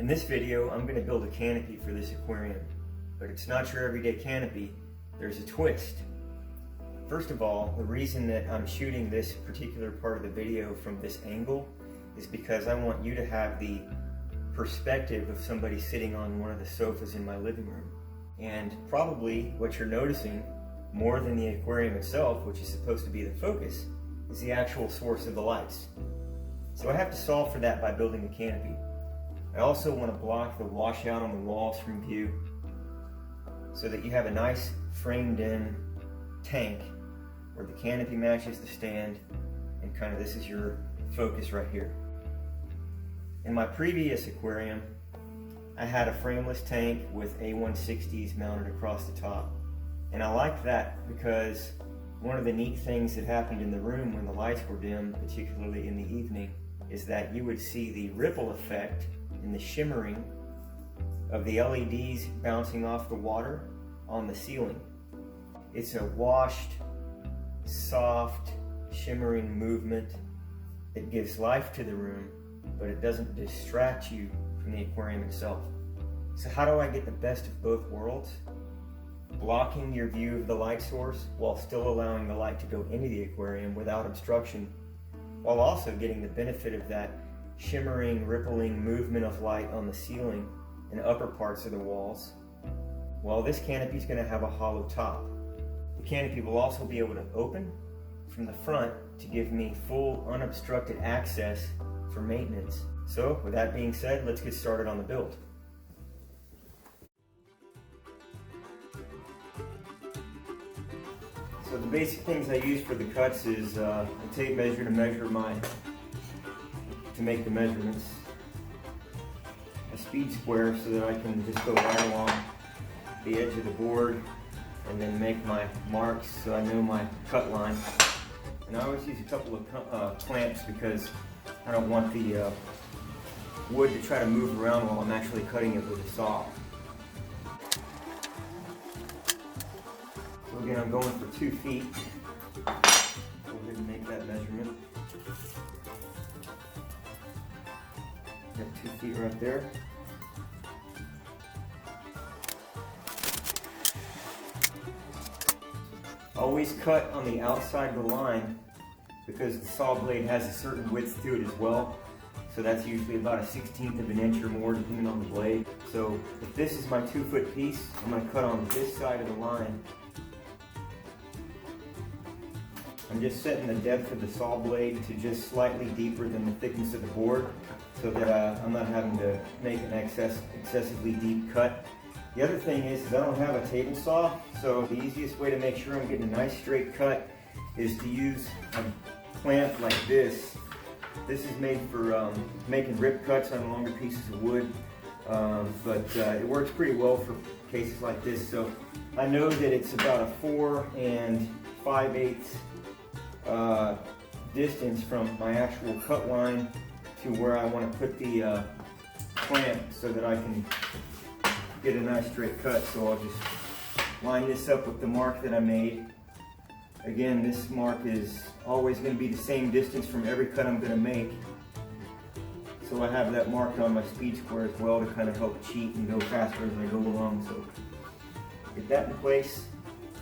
In this video, I'm going to build a canopy for this aquarium, but it's not your everyday canopy. There's a twist. First of all, the reason that I'm shooting this particular part of the video from this angle is because I want you to have the perspective of somebody sitting on one of the sofas in my living room. And probably what you're noticing more than the aquarium itself, which is supposed to be the focus, is the actual source of the lights. So I have to solve for that by building a canopy. I also want to block the washout on the walls from view so that you have a nice framed in tank where the canopy matches the stand and kind of this is your focus right here. In my previous aquarium, I had a frameless tank with A160s mounted across the top. And I liked that because one of the neat things that happened in the room when the lights were dim, particularly in the evening, is that you would see the ripple effect in the shimmering of the LEDs bouncing off the water on the ceiling. It's a washed, soft, shimmering movement. It gives life to the room, but it doesn't distract you from the aquarium itself. So how do I get the best of both worlds? Blocking your view of the light source while still allowing the light to go into the aquarium without obstruction, while also getting the benefit of that shimmering, rippling movement of light on the ceiling and upper parts of the walls. Well, this canopy is going to have a hollow top. The canopy will also be able to open from the front to give me full unobstructed access for maintenance. So with that being said, let's get started on the build. So the basic things I use for the cuts is a tape measure to make the measurements, a speed square so that I can just go right along the edge of the board and then make my marks so I know my cut line. And I always use a couple of clamps because I don't want the wood to try to move around while I'm actually cutting it with a saw. So again, I'm going for 2 feet. Go ahead and make that measurement. Got 2 feet right there. Always cut on the outside of the line because the saw blade has a certain width to it as well. So that's usually about a 1/16 of an inch or more depending on the blade. So if this is my 2-foot piece, I'm going to cut on this side of the line. I'm just setting the depth of the saw blade to just slightly deeper than the thickness of the board so that I'm not having to make an excessively deep cut. The other thing is I don't have a table saw, so the easiest way to make sure I'm getting a nice straight cut is to use a clamp like this. This is made for making rip cuts on longer pieces of wood, but it works pretty well for cases like this. So I know that it's about a 4 5/8 distance from my actual cut line to where I want to put the clamp so that I can get a nice straight cut. So I'll just line this up with the mark that I made. Again, this mark is always going to be the same distance from every cut I'm going to make. So I have that marked on my speed square as well to kind of help cheat and go faster as I go along. So get that in place.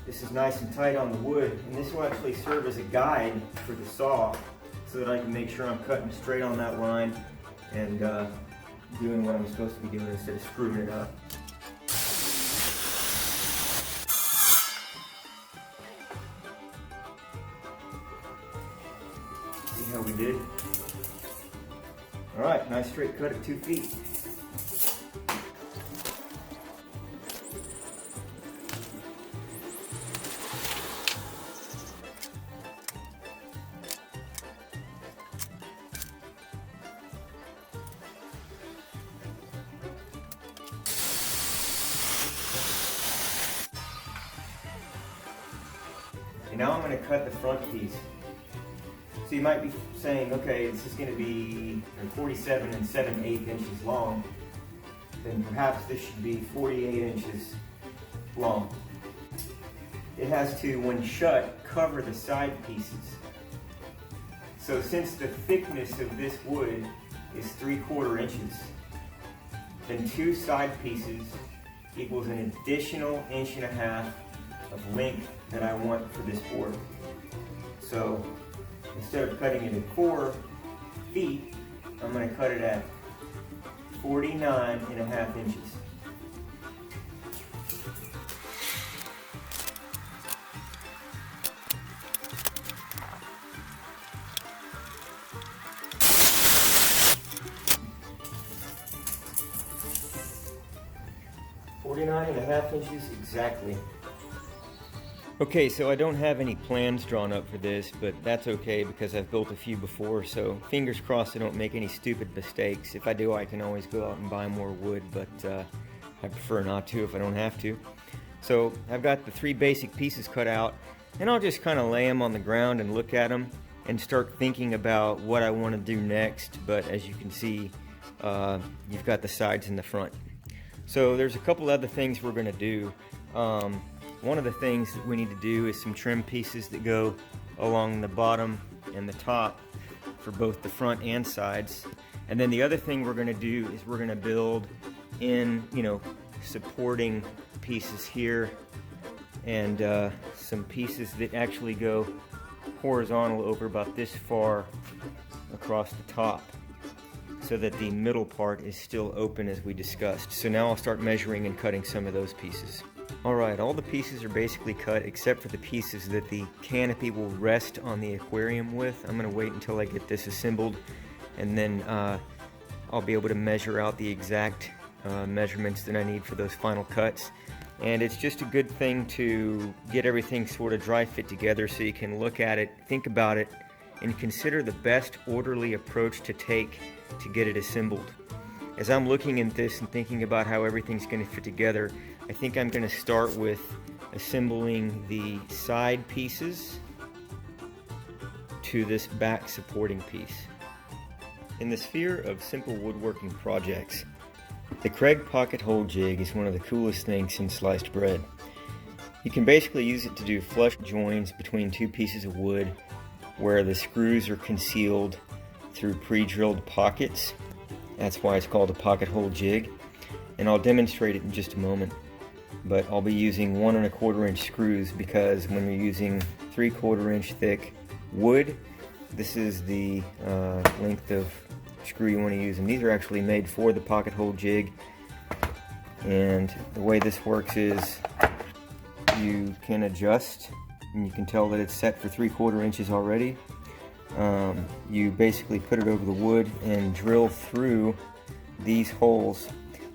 This is nice and tight on the wood, and this will actually serve as a guide for the saw so that I can make sure I'm cutting straight on that line and doing what I'm supposed to be doing instead of screwing it up. See how we did? All right, nice straight cut at 2 feet. And now I'm going to cut the front piece. So you might be saying, okay, this is going to be 47 7/8 inches long. Then perhaps this should be 48 inches long. It has to, when shut, cover the side pieces. So since the thickness of this wood is 3/4 inches, then 2 side pieces equals an additional 1.5 inches of length that I want for this board. So instead of cutting it at 4 feet, I'm going to cut it at 49.5 inches. Inches exactly. Okay, so I don't have any plans drawn up for this, but that's okay because I've built a few before, so fingers crossed I don't make any stupid mistakes. If I do, I can always go out and buy more wood, but I prefer not to if I don't have to. So I've got the 3 basic pieces cut out, and I'll just kind of lay them on the ground and look at them and start thinking about what I want to do next. But as you can see, you've got the sides and the front. So there's a couple other things we're going to do. One of the things that we need to do is some trim pieces that go along the bottom and the top for both the front and sides. And then the other thing we're going to do is we're going to build in, supporting pieces here and some pieces that actually go horizontal over about this far across the top, so that the middle part is still open as we discussed. So now I'll start measuring and cutting some of those pieces. Alright, all the pieces are basically cut except for the pieces that the canopy will rest on the aquarium with. I'm going to wait until I get this assembled, and then I'll be able to measure out the exact measurements that I need for those final cuts. And it's just a good thing to get everything sort of dry fit together so you can look at it, think about it, and consider the best orderly approach to take to get it assembled. As I'm looking at this and thinking about how everything's going to fit together, I think I'm going to start with assembling the side pieces to this back supporting piece. In the sphere of simple woodworking projects, the Craig pocket hole jig is one of the coolest things since sliced bread. You can basically use it to do flush joins between 2 pieces of wood where the screws are concealed through pre-drilled pockets. That's why it's called a pocket hole jig, and I'll demonstrate it in just a moment. But I'll be using 1 1/4 inch screws because when you're using 3/4 inch thick wood, this is the length of screw you want to use, and these are actually made for the pocket hole jig. And the way this works is you can adjust, and you can tell that it's set for 3/4 inches already. You basically put it over the wood and drill through these holes.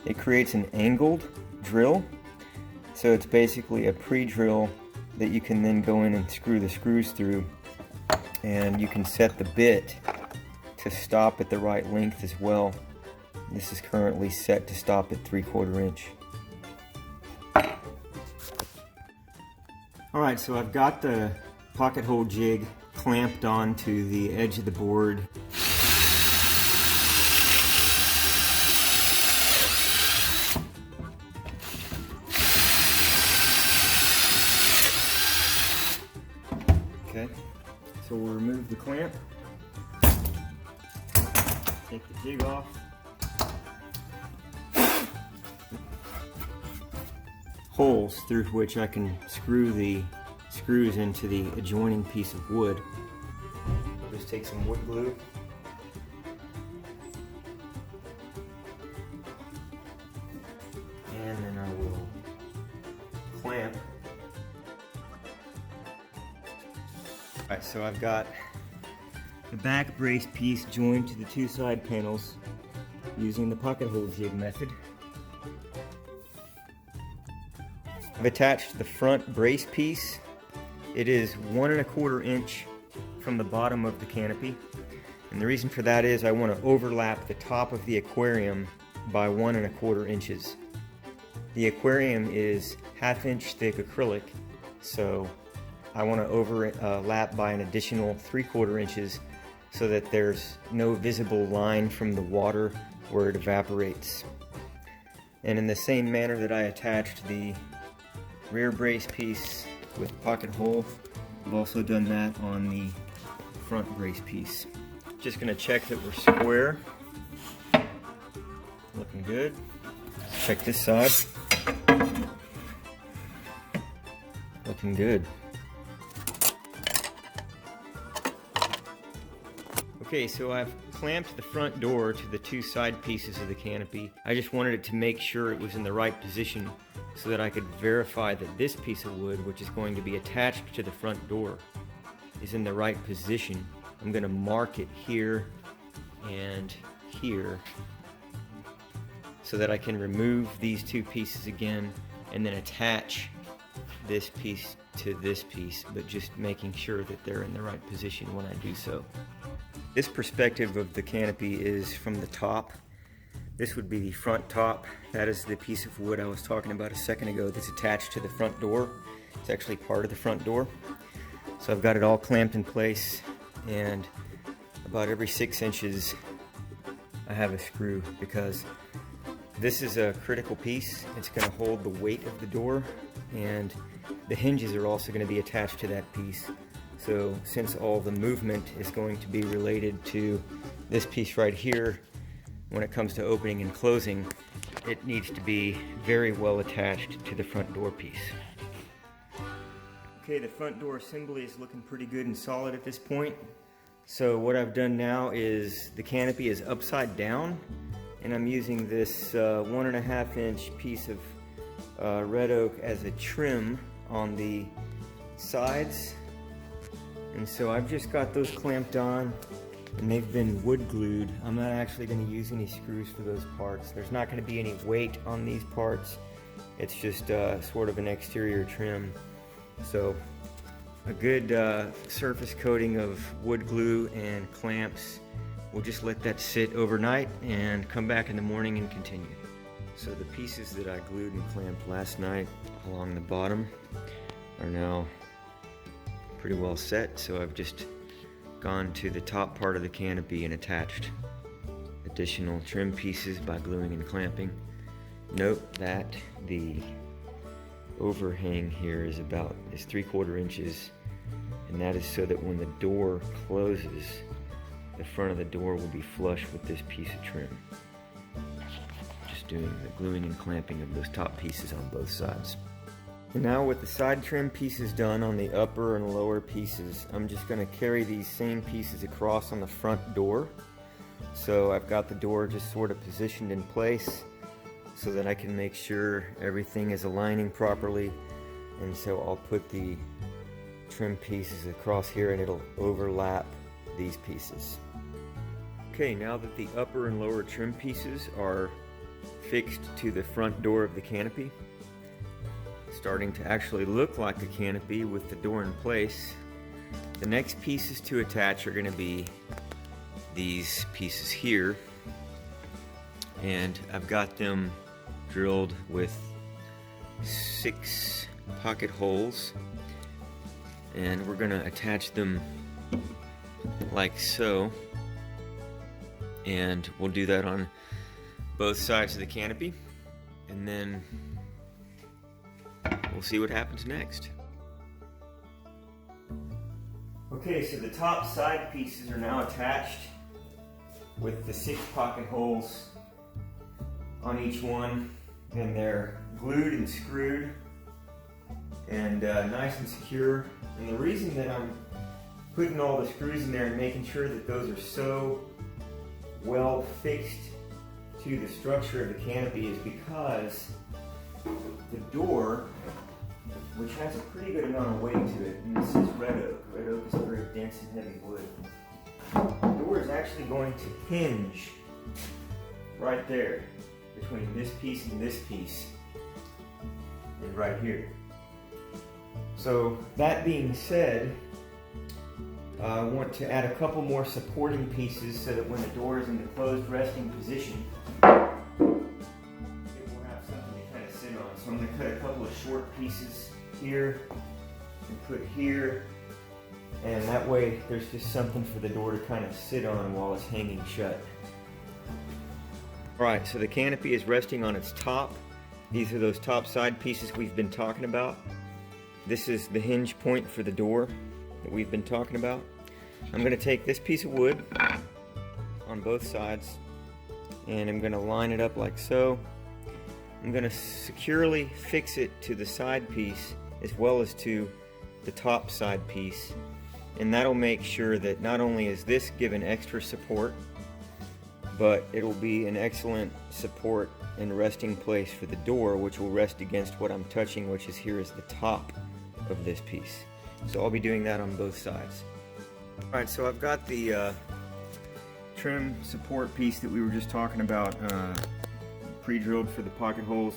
It creates an angled drill, so it's basically a pre-drill that you can then go in and screw the screws through, and you can set the bit to stop at the right length as well. This is currently set to stop at 3/4 inch. Alright, so I've got the pocket hole jig clamped onto the edge of the board. Okay, so we'll remove the clamp, take the jig off, holes through which I can screw the screws into the adjoining piece of wood. I'll just take some wood glue, and then I will clamp. Alright, so I've got the back brace piece joined to the 2 side panels using the pocket hole jig method. I've attached the front brace piece. It is 1 1/4 inch from the bottom of the canopy, and the reason for that is I want to overlap the top of the aquarium by 1 1/4 inches. The aquarium is 1/2 inch thick acrylic, so I want to overlap by an additional 3/4 inches so that there's no visible line from the water where it evaporates. And in the same manner that I attached the rear brace piece with pocket hole, I've also done that on the front brace piece. Just going to check that we're square. Looking good. Check this side. Looking good. Okay, so I've clamped the front door to the two side pieces of the canopy. I just wanted it to make sure it was in the right position so that I could verify that this piece of wood, which is going to be attached to the front door, is in the right position. I'm going to mark it here and here so that I can remove these two pieces again and then attach this piece to this piece, but just making sure that they're in the right position when I do so. This perspective of the canopy is from the top. This would be the front top. That is the piece of wood I was talking about a second ago that's attached to the front door. It's actually part of the front door. So I've got it all clamped in place, and about every 6 inches I have a screw, because this is a critical piece. It's going to hold the weight of the door, and the hinges are also going to be attached to that piece. So since all the movement is going to be related to this piece right here, when it comes to opening and closing, it needs to be very well attached to the front door piece. Okay, the front door assembly is looking pretty good and solid at this point. So what I've done now is the canopy is upside down, and I'm using this 1.5 inch piece of red oak as a trim on the sides. And so I've just got those clamped on, and they've been wood glued. I'm not actually going to use any screws for those parts. There's not going to be any weight on these parts. It's just sort of an exterior trim. So a good surface coating of wood glue and clamps. We'll just let that sit overnight and come back in the morning and continue. So the pieces that I glued and clamped last night along the bottom are now pretty well set, so I've just gone to the top part of the canopy and attached additional trim pieces by gluing and clamping. Note that the overhang here is 3/4 inches, and that is so that when the door closes, the front of the door will be flush with this piece of trim. Just doing the gluing and clamping of those top pieces on both sides. And now with the side trim pieces done on the upper and lower pieces, I'm just going to carry these same pieces across on the front door. So I've got the door just sort of positioned in place so that I can make sure everything is aligning properly. And so I'll put the trim pieces across here, and it'll overlap these pieces. Okay, now that the upper and lower trim pieces are fixed to the front door of the canopy, starting to actually look like a canopy with the door in place, the next pieces to attach are going to be these pieces here, and I've got them drilled with 6 pocket holes, and we're going to attach them like so, and we'll do that on both sides of the canopy, and then we'll see what happens next. Okay, so the top side pieces are now attached with the 6 pocket holes on each one, and they're glued and screwed and nice and secure. And the reason that I'm putting all the screws in there and making sure that those are so well fixed to the structure of the canopy is because the door, which has a pretty good amount of weight to it, and this is red oak. Red oak is a very dense and heavy wood. The door is actually going to hinge right there between this piece and this piece, and right here. So that being said, I want to add a couple more supporting pieces so that when the door is in the closed resting position, it will have something to kind of sit on. So I'm going to cut a couple of short pieces here and put here, and that way there's just something for the door to kind of sit on while it's hanging shut. Alright, so the canopy is resting on its top. These are those top side pieces we've been talking about. This is the hinge point for the door that we've been talking about. I'm going to take this piece of wood on both sides, and I'm going to line it up like so, I'm going to securely fix it to the side piece as well as to the top side piece, and that'll make sure that not only is this given extra support, but it'll be an excellent support and resting place for the door, which will rest against what I'm touching, which is here is the top of this piece. So I'll be doing that on both sides. Alright, so I've got the trim support piece that we were just talking about pre-drilled for the pocket holes,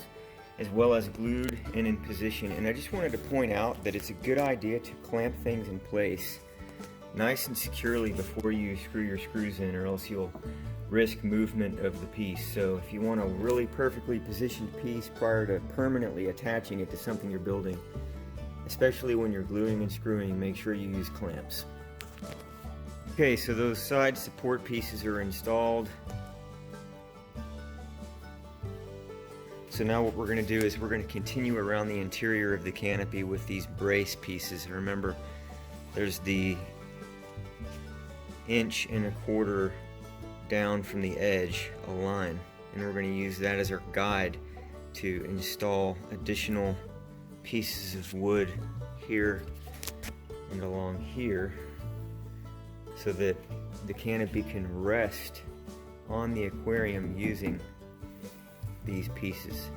as well as glued and in position. And I just wanted to point out that it's a good idea to clamp things in place nice and securely before you screw your screws in, or else you'll risk movement of the piece. So if you want a really perfectly positioned piece prior to permanently attaching it to something you're building, especially when you're gluing and screwing, make sure you use clamps. Okay, so those side support pieces are installed. So now what we're going to do is we're going to continue around the interior of the canopy with these brace pieces. Remember, there's the 1.25 inches down from the edge, a line, and we're going to use that as our guide to install additional pieces of wood here and along here, so that the canopy can rest on the aquarium using these pieces.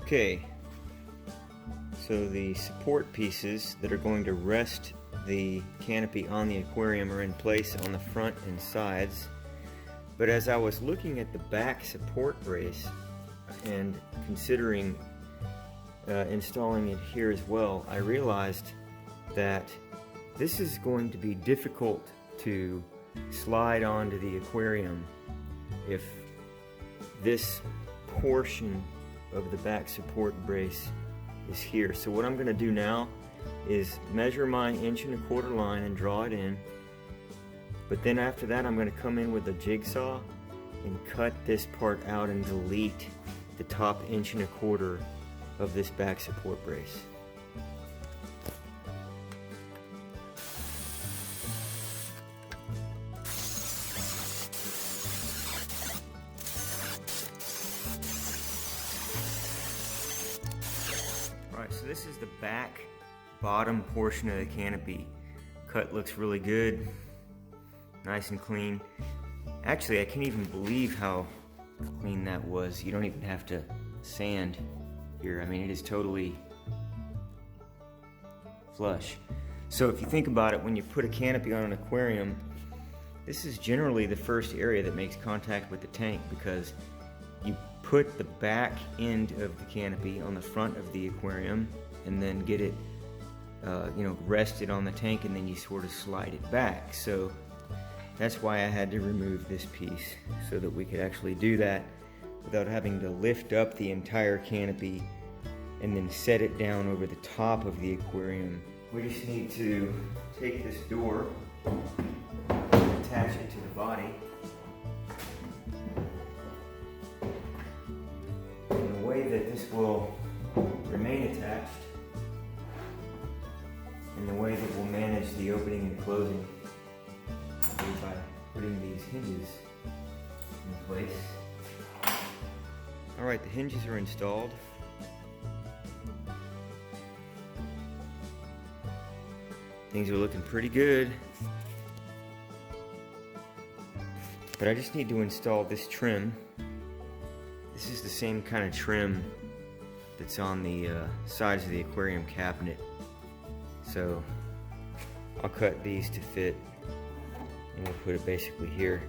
Okay, so the support pieces that are going to rest the canopy on the aquarium are in place on the front and sides. But as I was looking at the back support brace and considering installing it here as well, I realized that this is going to be difficult to slide onto the aquarium if this portion of the back support brace is here. So what I'm going to do now is measure my 1.25 inch line and draw it in, but then after that I'm going to come in with a jigsaw and cut this part out and delete the top 1.25 inches of this back support brace. Alright, so this is the back bottom portion of the canopy. Cut looks really good, nice and clean. Actually, I can't even believe how clean that was. You don't even have to sand here. I mean, it is totally flush. So if you think about it, when you put a canopy on an aquarium, this is generally the first area that makes contact with the tank, because you put the back end of the canopy on the front of the aquarium and then get it rested on the tank, and then you sort of slide it back. So that's why I had to remove this piece, so that we could actually do that without having to lift up the entire canopy and then set it down over the top of the aquarium. We just need to take this door, attach it to the body in a way that this will remain attached, in the way that we'll manage the opening and closing by putting these hinges in place. Alright, the hinges are installed. Things are looking pretty good. But I just need to install this trim. This is the same kind of trim that's on the sides of the aquarium cabinet. So I'll cut these to fit, and we'll put it basically here.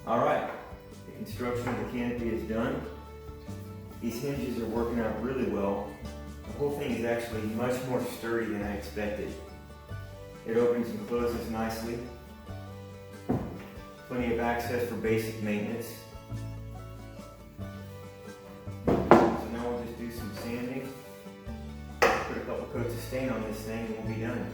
Alright, the construction of the canopy is done. These hinges are working out really well. The whole thing is actually much more sturdy than I expected. It opens and closes nicely. Plenty of access for basic maintenance. So now we'll just do some sanding. Put a couple coats of stain on this thing and we'll be done.